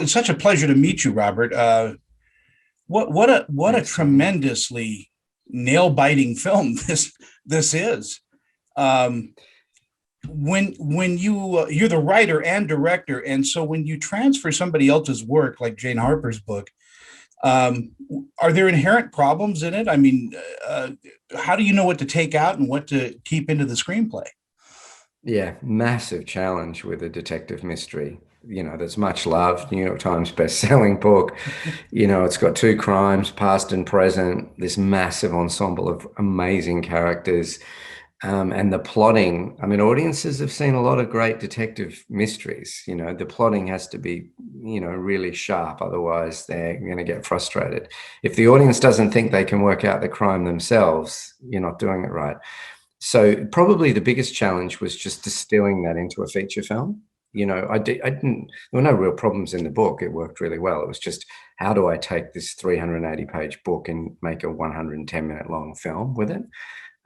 it's such a pleasure to meet you, Robert. What a Thanks so much. tremendously nail biting film this is. Um, when you're the writer and director, and so when you transfer somebody else's work, like Jane Harper's book, um, are there inherent problems in it? I mean, how do you know what to take out and what to keep into the screenplay? Yeah, massive challenge with a detective mystery. That's much loved, New York Times best-selling book. It's got two crimes, past and present, this massive ensemble of amazing characters. And the plotting, I mean, audiences have seen a lot of great detective mysteries. The plotting has to be, really sharp. Otherwise, they're going to get frustrated. If the audience doesn't think they can work out the crime themselves, you're not doing it right. So probably the biggest challenge was just distilling that into a feature film. I didn't, there were no real problems in the book. It worked really well. It was just, how do I take this 380-page book and make a 110-minute long film with it?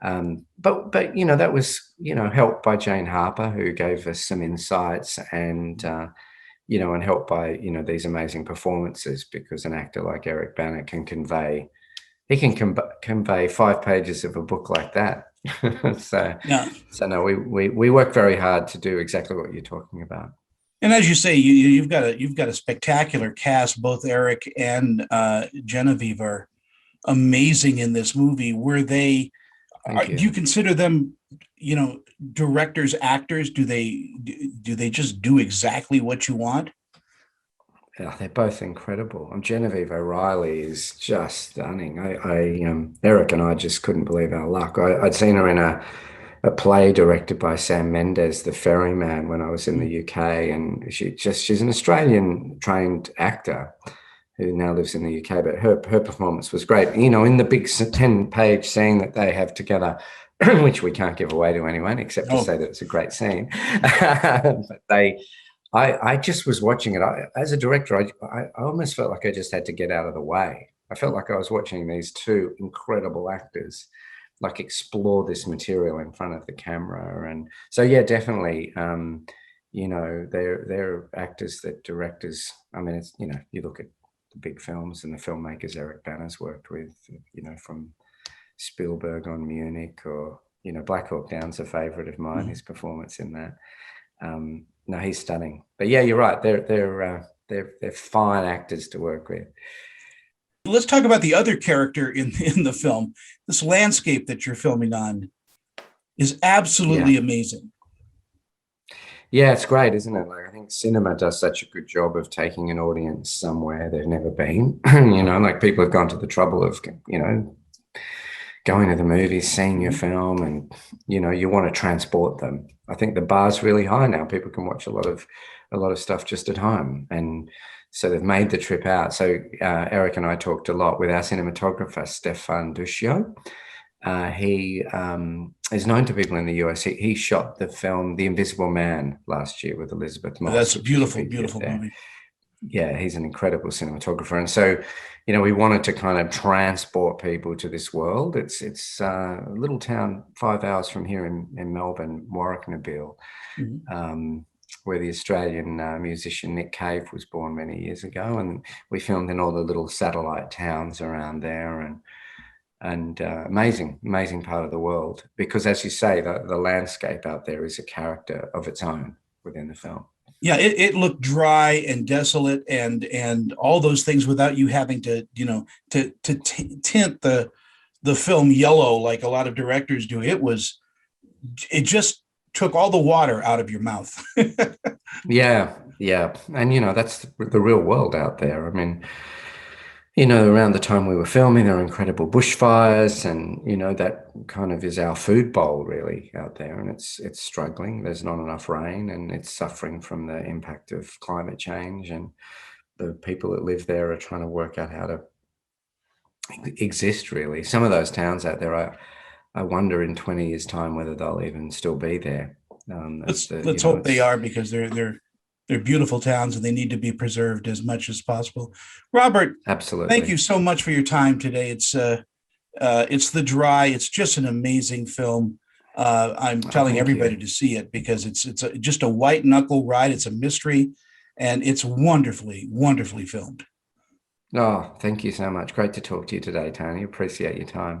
But that was helped by Jane Harper, who gave us some insights, and helped by these amazing performances, because an actor like Eric Bana can convey 5 pages of a book like that. so Yeah, so no, we work very hard to do exactly what you're talking about. and as you say, you've got a spectacular cast. Both Eric and Genevieve are amazing in this movie. Thank Do you you. consider them, directors, actors? Do they just do exactly what you want? Yeah, they're both incredible. Genevieve O'Reilly is just stunning. Eric and I just couldn't believe our luck. I'd seen her in a play directed by Sam Mendes, The Ferryman, when I was in the UK, and she's an Australian trained actor who now lives in the UK, but her performance was great. In the big 10-page scene that they have together, which we can't give away to anyone except to Oh, say that it's a great scene. But I just was watching it. As a director, I almost felt like I just had to get out of the way. I felt like I was watching these two incredible actors like explore this material in front of the camera. And so, yeah, definitely, they're actors that directors, I mean, it's, you look at the big films and the filmmakers Eric Bana's worked with, from Spielberg on Munich, or, Black Hawk Down's a favorite of mine, his performance in that. No, he's stunning. But yeah, you're right. They're fine actors to work with. let's talk about the other character in the film. This landscape that you're filming on is Yeah. absolutely amazing. Yeah, it's great, isn't it? Like, I think cinema does such a good job of taking an audience somewhere they've never been. Like, people have gone to the trouble of, going to the movies, seeing your film, and you want to transport them. I think the bar's really high now. People can watch a lot of stuff just at home, and so they've made the trip out. So Eric and I talked a lot with our cinematographer Stefan Duccio. He is known to people in the US. He shot the film The Invisible Man last year with Elizabeth That's Moss, a which was a beautiful, big hit beautiful there. movie. Yeah, he's an incredible cinematographer, and so we wanted to kind of transport people to this world. It's a little town 5 hours from here in Melbourne, Warwicknabeal, Mhm. where the Australian musician Nick Cave was born many years ago, and we filmed in all the little satellite towns around there, and amazing part of the world, because, as you say, the landscape out there is a character of its own within the film. Yeah, it looked dry and desolate and all those things without you having to, tint the film yellow like a lot of directors do. It just took all the water out of your mouth. Yeah, yeah. And that's the real world out there. I mean, around the time we were filming, there were incredible bushfires, and that kind of is our food bowl really out there, and it's struggling. There's not enough rain, and it's suffering from the impact of climate change, and the people that live there are trying to work out how to exist really. Some of those towns out there, I wonder in 20 years' time whether they'll even still be there. As the Let's hope they it's are, because they're beautiful towns and they need to be preserved as much as possible. Robert, thank you absolutely. so much for your time today. It's The Dry. It's just an amazing film. I'm Oh, telling thank everybody you. to see it because just a white knuckle ride. It's a mystery, and it's wonderfully, wonderfully filmed. Oh, thank you so much. Great to talk to you today, Tony. Appreciate your time.